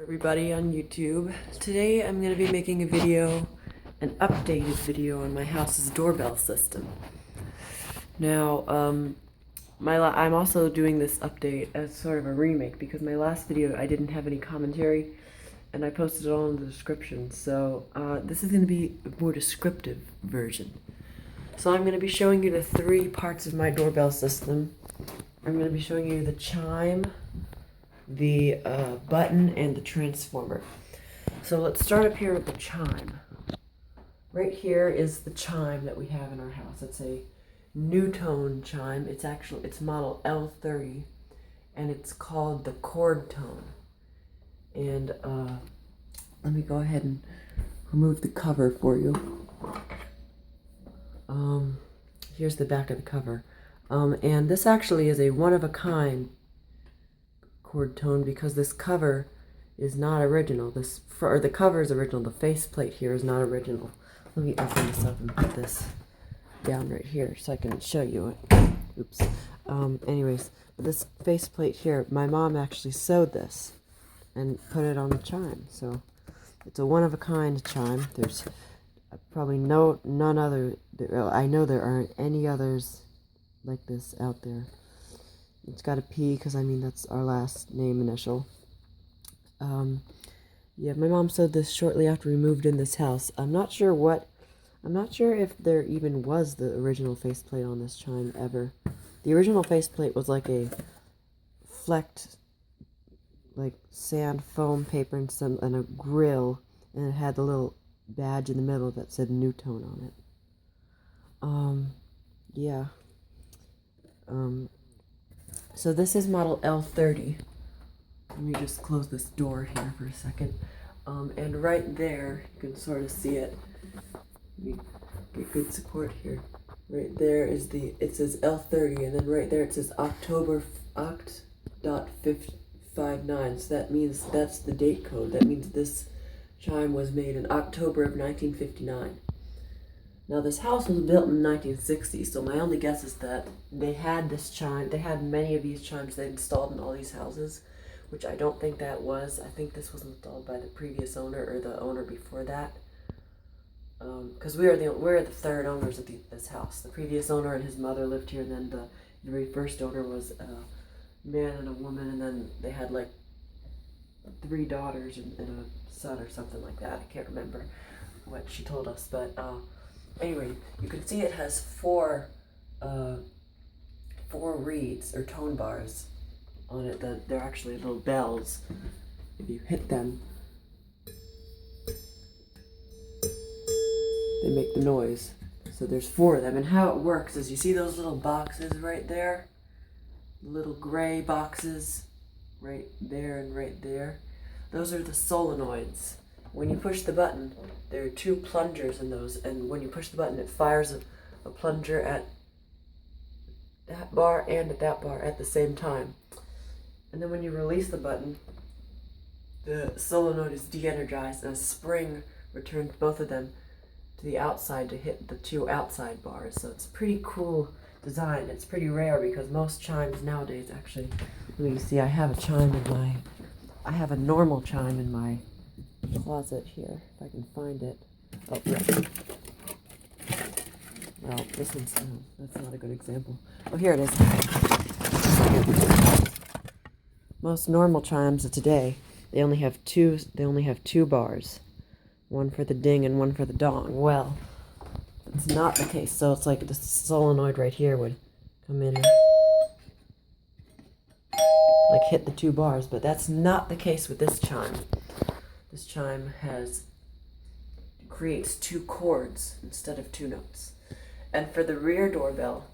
Everybody on YouTube. Today I'm going to be making a video, an updated video on my house's doorbell system. Now, I'm also doing this update as sort of a remake because my last video I didn't have any commentary and I posted it all in the description. So this is going to be a more descriptive version. So I'm going to be showing you the three parts of my doorbell system. I'm going to be showing you the chime, the button, and the transformer. So let's start up here with the chime. Right here is the chime that we have in our house. It's a NuTone chime. It's model L30, and it's called the Chord-Tone. And let me go ahead and remove the cover for you. Here's the back of the cover. And this actually is a one-of-a-kind Chord-Tone because this cover is not original. The cover is original. The faceplate here is not original. Let me open this up and put this down right here so I can show you it. Oops. Anyways, this faceplate here, my mom actually sewed this and put it on the chime. So it's a one-of-a-kind chime. There's probably none other. I know there aren't any others like this out there. It's got a P because I mean that's our last name initial. Yeah, my mom sewed this shortly after we moved in this house. I'm not sure if there even was the original faceplate on this chime ever. The original faceplate was like a flecked, like sand foam paper and a grill, and it had the little badge in the middle that said NuTone on it. Yeah. So this is model L30. Let me just close this door here for a second. And right there, you can sort of see it. Let me get good support here. Right there is it says L30, and then right there it says October oct.59. So that means that's the date code. That means this chime was made in October of 1959. Now this house was built in the 1960s, so my only guess is that they had this chime, they had many of these chimes they installed in all these houses, which I don't think that was. I think this was installed by the previous owner or the owner before that. Because we're the third owners of this house. The previous owner and his mother lived here, and then the very first owner was a man and a woman, and then they had like 3 daughters and a son or something like that. I can't remember what she told us, but anyway, you can see it has four reeds or tone bars on it. They're actually little bells. If you hit them, they make the noise. So there's 4 of them, and how it works is you see those little boxes right there, little gray boxes right there and right there. Those are the solenoids. When you push the button, there are 2 plungers in those, and when you push the button, it fires a plunger at that bar and at that bar at the same time. And then when you release the button, the solenoid is de-energized, and a spring returns both of them to the outside to hit the 2 outside bars. So it's a pretty cool design. It's pretty rare because most chimes nowadays actually, let me see, I have a normal chime in my closet here, if I can find it. Oh, yeah. Well, this one's, that's not a good example. Oh, here it is. Most normal chimes of today, they only have two bars. One for the ding and one for the dong. Well, it's not the case. So it's like the solenoid right here would come in and like hit the 2 bars, but that's not the case with this chime. This chime creates 2 chords instead of 2 notes. And for the rear doorbell,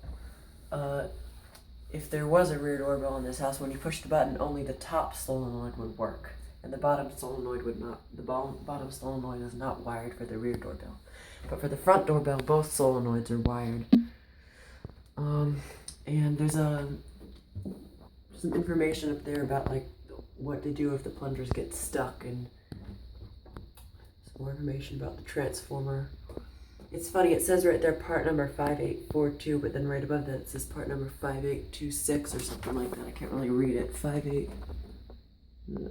if there was a rear doorbell in this house, when you push the button, only the top solenoid would work, and the bottom solenoid would not. The bottom solenoid is not wired for the rear doorbell. But for the front doorbell, both solenoids are wired. And there's some information up there about like what to do if the plungers get stuck, and more information about the transformer. It's funny, it says right there part number 5842, but then right above that it says part number 5826 or something like that. I can't really read it.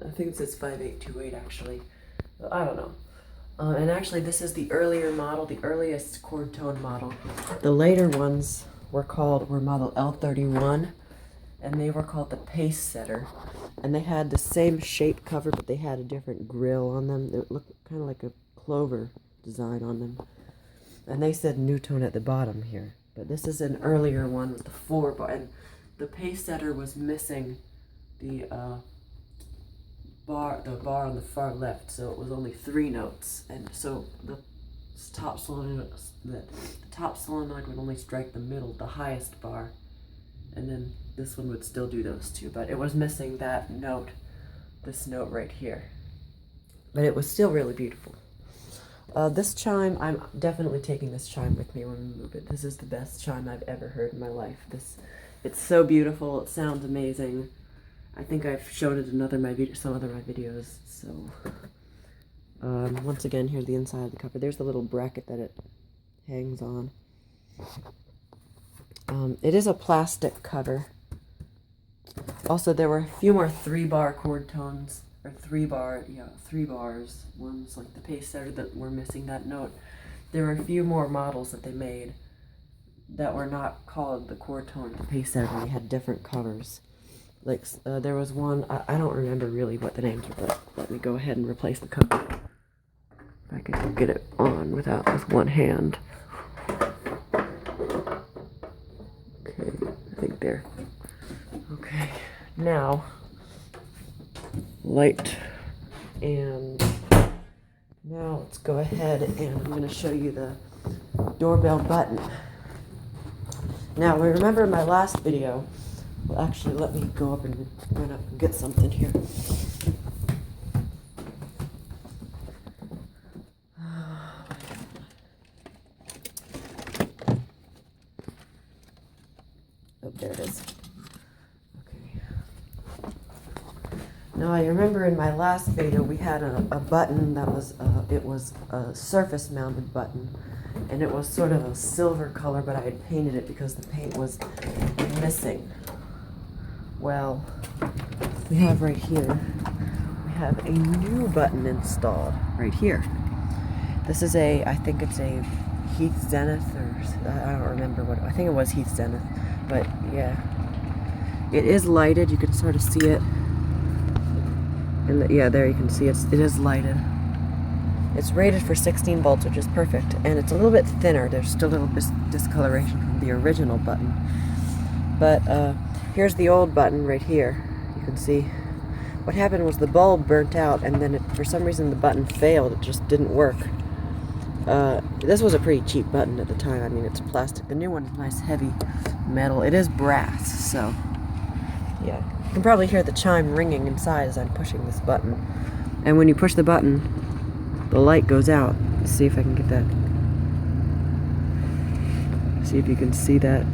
I think it says 5828 actually. I don't know. And actually this is the earlier model, the earliest Chord-Tone model. The later ones were model L31, and they were called the Pace Setter. And they had the same shape cover, but they had a different grill on them. It looked kind of like a clover design on them. And they said NuTone at the bottom here. But this is an earlier one with the 4 bar. And the Pace Setter was missing the bar on the far left, so it was only 3 notes. And so the top solenoid would only strike the middle, the highest bar. And then this one would still do those 2, but it was missing that note, this note right here. But it was still really beautiful. This chime, I'm definitely taking this chime with me when we move it. This is the best chime I've ever heard in my life. It's so beautiful, it sounds amazing. I think I've shown it in some other my videos, so. Once again, here's the inside of the cover. There's the little bracket that it hangs on. It is a plastic cover. Also, there were a few more 3-bar Chord-Tones, or 3 bars, ones like the Pace Setter that were missing that note. There were a few more models that they made that were not called the Chord-Tone, the Pace Setter, and they had different covers. Like, there was one, I don't remember really what the names were, but let me go ahead and replace the cover. If I can get it on with one hand. Okay, I think there. Okay, now, light, and now let's go ahead and I'm going to show you the doorbell button. Now, remember in my last video, well, actually, let me go up and run up and get something here. Oh, there it is. Okay. Now, I remember in my last video, we had a button that was, it was a surface-mounted button. And it was sort of a silver color, but I had painted it because the paint was missing. Well, we have right here, we have a new button installed right here. This is I think it's a Heath-Zenith, or I don't remember what, I think it was Heath-Zenith, but yeah. It is lighted, you can sort of see it. And yeah, there you can see it is lighted. It's rated for 16 volts, which is perfect, and it's a little bit thinner. There's still a little discoloration from the original button. But here's the old button right here. You can see what happened was the bulb burnt out, and then for some reason the button failed. It just didn't work. This was a pretty cheap button at the time. I mean, it's plastic. The new one is nice heavy metal. It is brass, so yeah. You can probably hear the chime ringing inside as I'm pushing this button. And when you push the button, the light goes out. Let's see if I can get that. See if you can see that.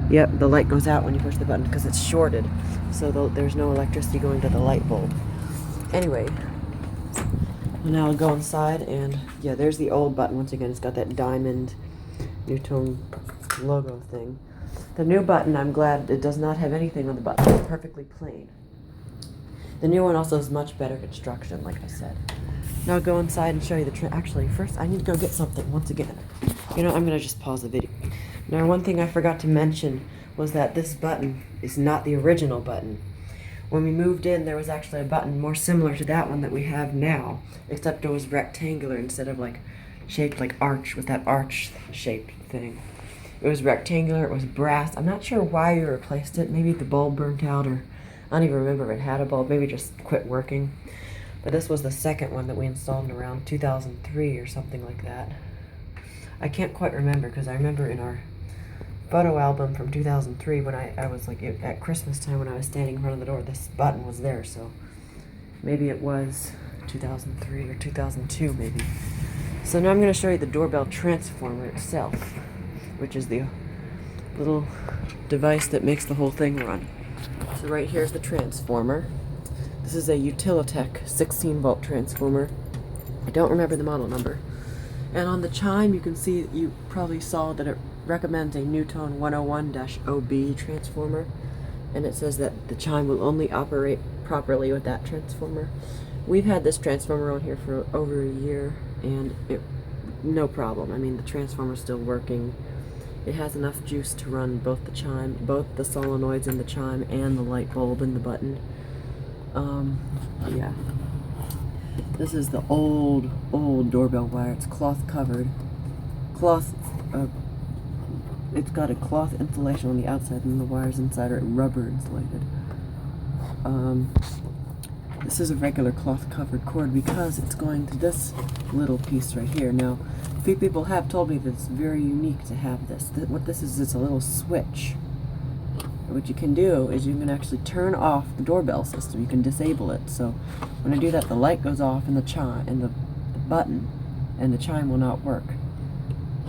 Yep, the light goes out when you push the button because it's shorted. So there's no electricity going to the light bulb. Anyway, now I'll go inside and yeah, there's the old button. Once again, it's got that diamond NuTone logo thing. The new button, I'm glad it does not have anything on the button. It's perfectly plain. The new one also has much better construction, like I said. Now I'll go inside and show you the actually, first I need to go get something once again. You know, I'm going to just pause the video. Now, one thing I forgot to mention was that this button is not the original button. When we moved in, there was actually a button more similar to that one that we have now, except it was rectangular instead of like shaped like arch with that arch-shaped thing. It was rectangular, it was brass. I'm not sure why we replaced it. Maybe the bulb burnt out, or I don't even remember if it had a bulb. Maybe it just quit working. But this was the second one that we installed in around 2003 or something like that. I can't quite remember because I remember in our photo album from 2003 when I was like at Christmas time when I was standing in front of the door, this button was there, so maybe it was 2003 or 2002 maybe. So now I'm going to show you the doorbell transformer itself, which is the little device that makes the whole thing run. So right here's the transformer. This is a UtiliTech 16 volt transformer. I don't remember the model number. And on the chime you can see, you probably saw that it recommends a NuTone 101-OB transformer. And it says that the chime will only operate properly with that transformer. We've had this transformer on here for over a year, and no problem. I mean, the transformer's still working. It has enough juice to run both the chime, both the solenoids in the chime and the light bulb in the button. Yeah. This is the old doorbell wire. It's cloth covered. It's got a cloth insulation on the outside, and the wires inside are rubber insulated. This is a regular cloth covered cord because it's going to this little piece right here. Now, a few people have told me that it's very unique to have this. What this is a little switch. What you can do is you can actually turn off the doorbell system. You can disable it. So when I do that, the light goes off and the chime and the button and the chime will not work.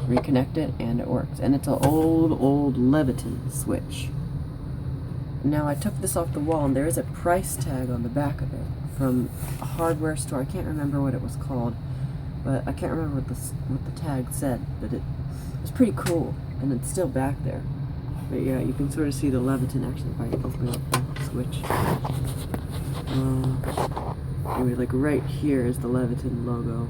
Reconnect it and it works. And it's an old Leviton switch. Now I took this off the wall, and there is a price tag on the back of it from a hardware store. I can't remember what it was called, but I can't remember what the tag said. But it was pretty cool, and it's still back there. But yeah, you can sort of see the Leviton actually if I open up the switch. Anyway, like right here is the Leviton logo,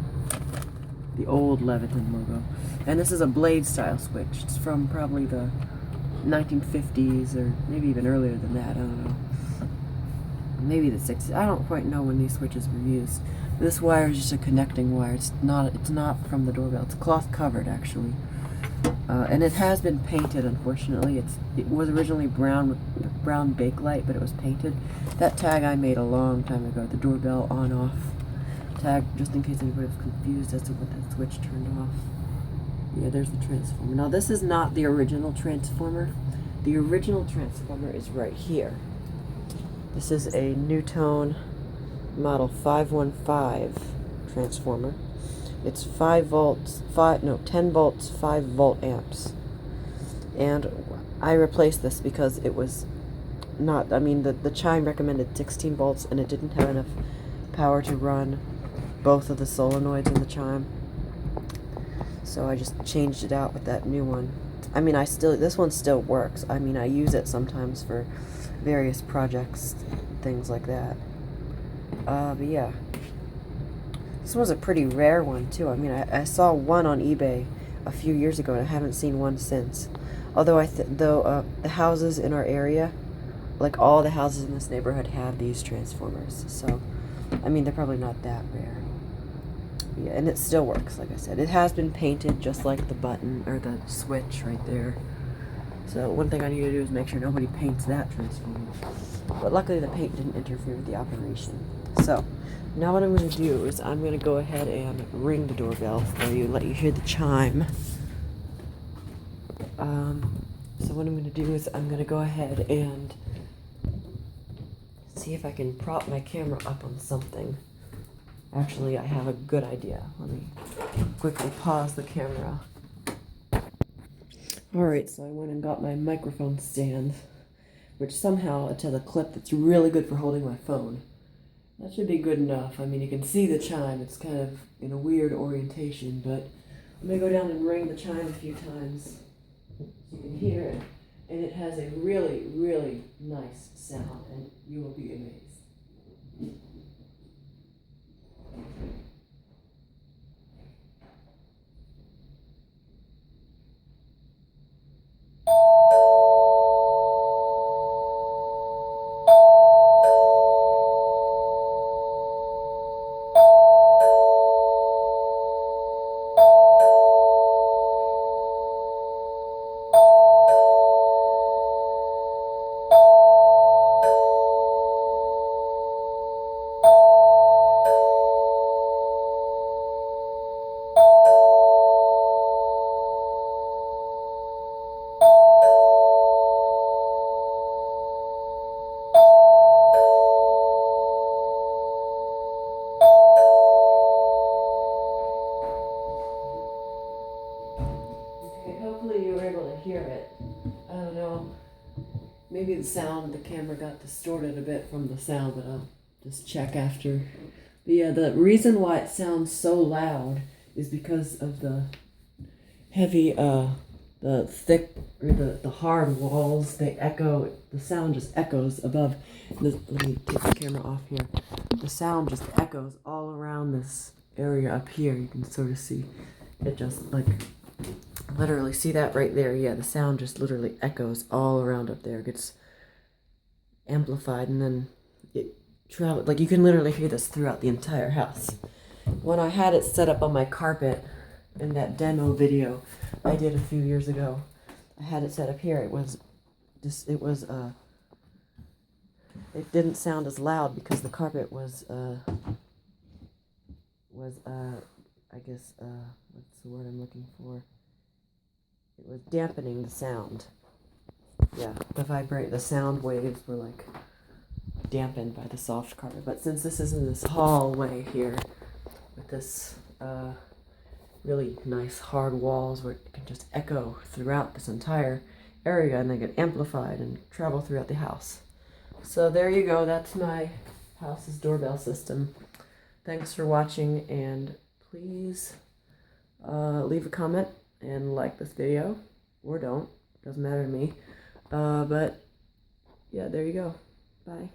the old Leviton logo, and this is a blade style switch. It's from probably the 1950s or maybe even earlier than that. I don't know. Maybe the 60s. I don't quite know when these switches were used. This wire is just a connecting wire. It's not from the doorbell. It's cloth covered actually, and it has been painted. Unfortunately, it was originally brown with brown bakelite, but it was painted. That tag I made a long time ago. The doorbell on/off tag, just in case anybody was confused as to what that switch turned off. Yeah, there's the transformer. Now this is not the original transformer. The original transformer is right here. This is a NuTone model 515 transformer. It's 10 volts, 5 volt amps. And I replaced this because it was not, I mean, the chime recommended 16 volts and it didn't have enough power to run both of the solenoids in the chime. So I just changed it out with that new one. I mean, this one still works. I mean, I use it sometimes for various projects, things like that. But yeah. This was a pretty rare one too. I mean, I saw one on eBay a few years ago and I haven't seen one since. Although the houses in our area, like all the houses in this neighborhood have these transformers. So, I mean, they're probably not that rare. Yeah, and it still works, like I said. It has been painted just like the button, or the switch right there. So one thing I need to do is make sure nobody paints that transformer. But luckily the paint didn't interfere with the operation. So, now what I'm going to do is I'm going to go ahead and ring the doorbell for you, let you hear the chime. So what I'm going to do is I'm going to go ahead and see if I can prop my camera up on something. Actually, I have a good idea. Let me quickly pause the camera. Alright, so I went and got my microphone stand, which somehow it has a clip that's really good for holding my phone. That should be good enough. I mean, you can see the chime. It's kind of in a weird orientation, but I'm going to go down and ring the chime a few times so you can hear it. And it has a really, really nice sound, and you will be amazed. Hopefully you were able to hear it. I don't know. Maybe the camera got distorted a bit from the sound, but I'll just check after. But yeah, the reason why it sounds so loud is because of the heavy, the the thick or the hard walls, they echo. The sound just echoes above. Let me take the camera off here. The sound just echoes all around this area up here. You can sort of see it, just like literally see that right there. Yeah, the sound just literally echoes all around up there. It gets amplified, and then it travels. Like, you can literally hear this throughout the entire house. When I had it set up on my carpet in that demo video I did a few years ago, I had it set up here. It didn't sound as loud because the carpet was I guess what's the word I'm looking for? It was dampening the sound. Yeah, the sound waves were like dampened by the soft carpet. But since this is in this hallway here with this really nice hard walls where it can just echo throughout this entire area and then get amplified and travel throughout the house. So there you go, that's my house's doorbell system. Thanks for watching, and please leave a comment and like this video, or don't, doesn't matter to me. But yeah, there you go, bye.